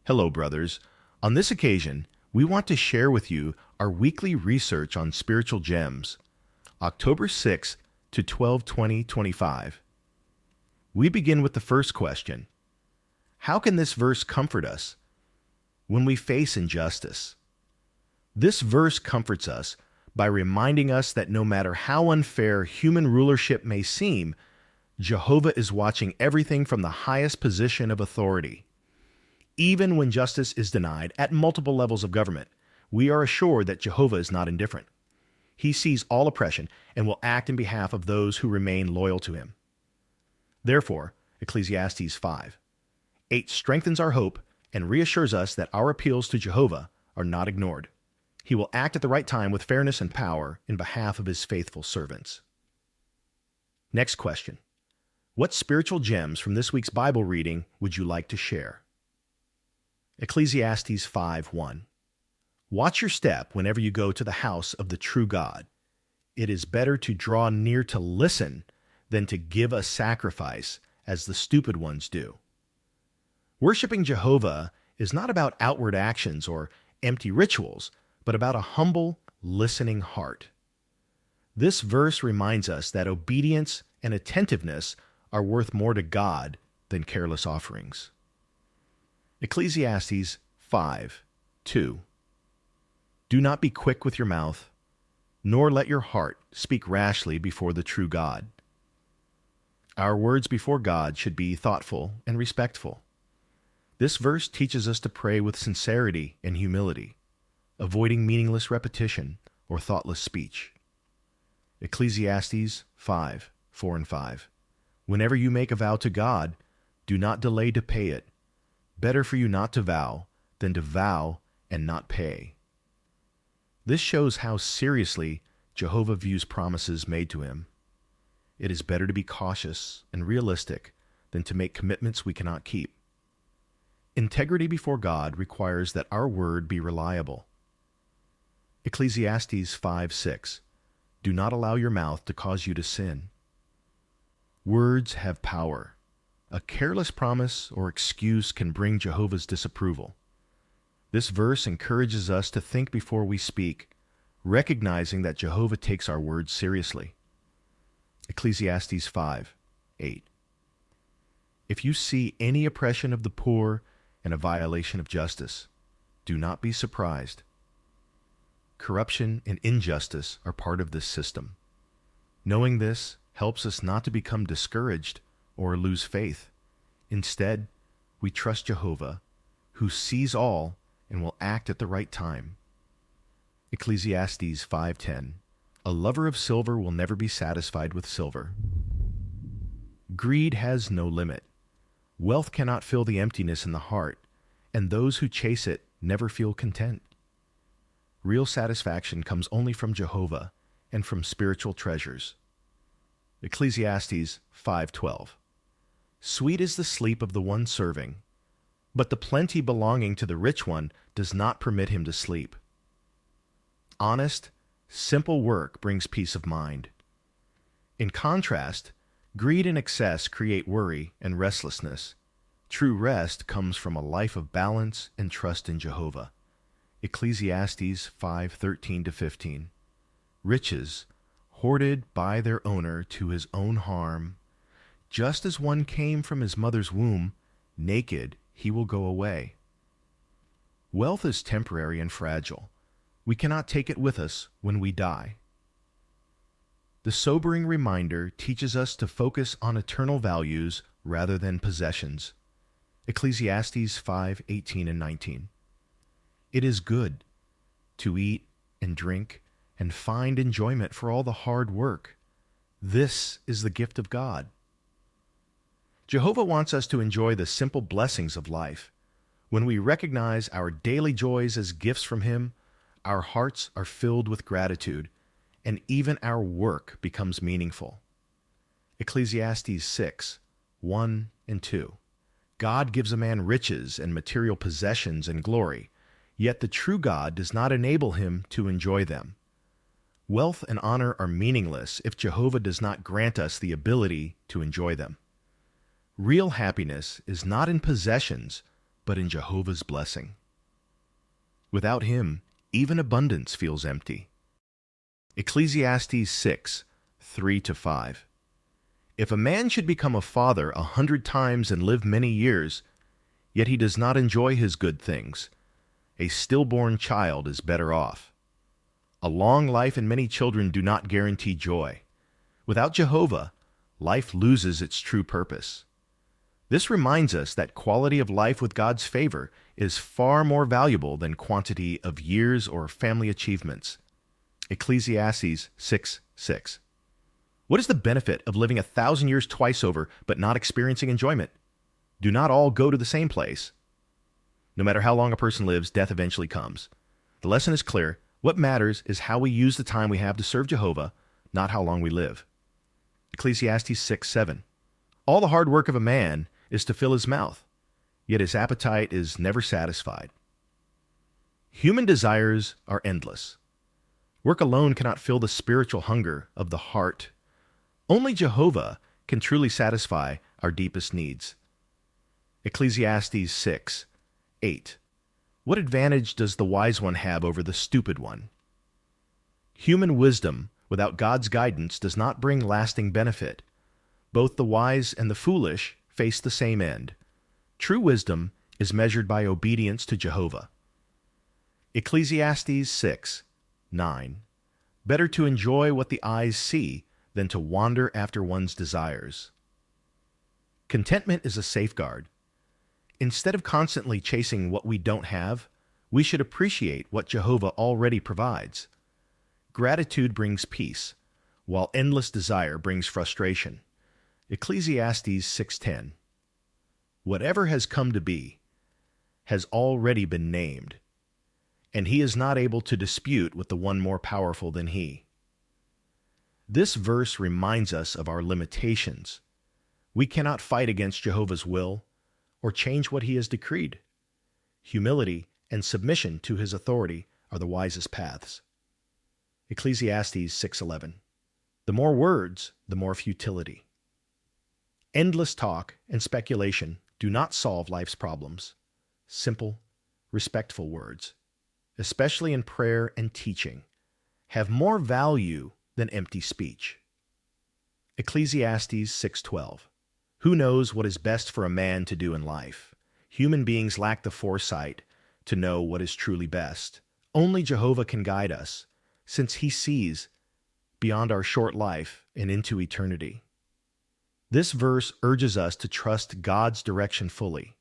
Hello, brothers. On this occasion, we want to share with you our weekly research on spiritual gems, October 6th to 12/20/25. We begin with the first question. How can this verse comfort us when we face injustice? This verse comforts us by reminding us that no matter how unfair human rulership may seem, Jehovah is watching everything from the highest position of authority. Even when justice is denied at multiple levels of government, we are assured that Jehovah is not indifferent. He sees all oppression and will act in behalf of those who remain loyal to him. Therefore, Ecclesiastes 5:8 strengthens our hope and reassures us that our appeals to Jehovah are not ignored. He will act at the right time with fairness and power in behalf of his faithful servants. Next question. What spiritual gems from this week's Bible reading would you like to share? Ecclesiastes 5:1. Watch your step whenever you go to the house of the true God. It is better to draw near to listen than to give a sacrifice, as the stupid ones do. Worshipping Jehovah is not about outward actions or empty rituals, but about a humble, listening heart. This verse reminds us that obedience and attentiveness are worth more to God than careless offerings. Ecclesiastes 5:2. Do not be quick with your mouth, nor let your heart speak rashly before the true God. Our words before God should be thoughtful and respectful. This verse teaches us to pray with sincerity and humility, avoiding meaningless repetition or thoughtless speech. Ecclesiastes 5:4-5. Whenever you make a vow to God, do not delay to pay it. Better for you not to vow than to vow and not pay. This shows how seriously Jehovah views promises made to him. It is better to be cautious and realistic than to make commitments we cannot keep. Integrity before God requires that our word be reliable. Ecclesiastes 5:6. Do not allow your mouth to cause you to sin. Words have power. A careless promise or excuse can bring Jehovah's disapproval. This verse encourages us to think before we speak, recognizing that Jehovah takes our words seriously. Ecclesiastes 5:8. If you see any oppression of the poor and a violation of justice, do not be surprised. Corruption and injustice are part of this system. Knowing this helps us not to become discouraged or lose faith. Instead, we trust Jehovah, who sees all and will act at the right time. Ecclesiastes 5:10. A lover of silver will never be satisfied with silver. Greed has no limit. Wealth cannot fill the emptiness in the heart, and those who chase it never feel content. Real satisfaction comes only from Jehovah and from spiritual treasures. Ecclesiastes 5:12. Sweet is the sleep of the one serving, but the plenty belonging to the rich one does not permit him to sleep. Honest, simple work brings peace of mind. In contrast, greed and excess create worry and restlessness. True rest comes from a life of balance and trust in Jehovah. Ecclesiastes 5:13-15. Riches, hoarded by their owner to his own harm, just as one came from his mother's womb, naked he will go away. Wealth is temporary and fragile. We cannot take it with us when we die. The sobering reminder teaches us to focus on eternal values rather than possessions. Ecclesiastes 5:18-19. It is good to eat and drink and find enjoyment for all the hard work. This is the gift of God. Jehovah wants us to enjoy the simple blessings of life. When we recognize our daily joys as gifts from him, our hearts are filled with gratitude, and even our work becomes meaningful. Ecclesiastes 6:1-2. God gives a man riches and material possessions and glory, yet the true God does not enable him to enjoy them. Wealth and honor are meaningless if Jehovah does not grant us the ability to enjoy them. Real happiness is not in possessions, but in Jehovah's blessing. Without him, even abundance feels empty. Ecclesiastes 6, 3-5. If a man should become a father 100 times and live many years, yet he does not enjoy his good things, a stillborn child is better off. A long life and many children do not guarantee joy. Without Jehovah, life loses its true purpose. This reminds us that quality of life with God's favor is far more valuable than quantity of years or family achievements. Ecclesiastes 6:6. What is the benefit of living 1,000 years twice over but not experiencing enjoyment? Do not all go to the same place. No matter how long a person lives, death eventually comes. The lesson is clear. What matters is how we use the time we have to serve Jehovah, not how long we live. Ecclesiastes 6:7. All the hard work of a man is to fill his mouth, yet his appetite is never satisfied. Human desires are endless. Work alone cannot fill the spiritual hunger of the heart. Only Jehovah can truly satisfy our deepest needs. Ecclesiastes 6:8. What advantage does the wise one have over the stupid one? Human wisdom without God's guidance does not bring lasting benefit. Both the wise and the foolish face the same end. True wisdom is measured by obedience to Jehovah. Ecclesiastes 6:9. Better to enjoy what the eyes see than to wander after one's desires. Contentment is a safeguard. Instead of constantly chasing what we don't have, we should appreciate what Jehovah already provides. Gratitude brings peace, while endless desire brings frustration. Ecclesiastes 6:10. Whatever has come to be has already been named, and he is not able to dispute with the one more powerful than he. This verse reminds us of our limitations. We cannot fight against Jehovah's will or change what he has decreed. Humility and submission to his authority are the wisest paths. Ecclesiastes 6:11. The more words, the more futility. Endless talk and speculation do not solve life's problems. Simple, respectful words, especially in prayer and teaching, have more value than empty speech. Ecclesiastes 6:12. Who knows what is best for a man to do in life? Human beings lack the foresight to know what is truly best. Only Jehovah can guide us, since he sees beyond our short life and into eternity. This verse urges us to trust God's direction fully.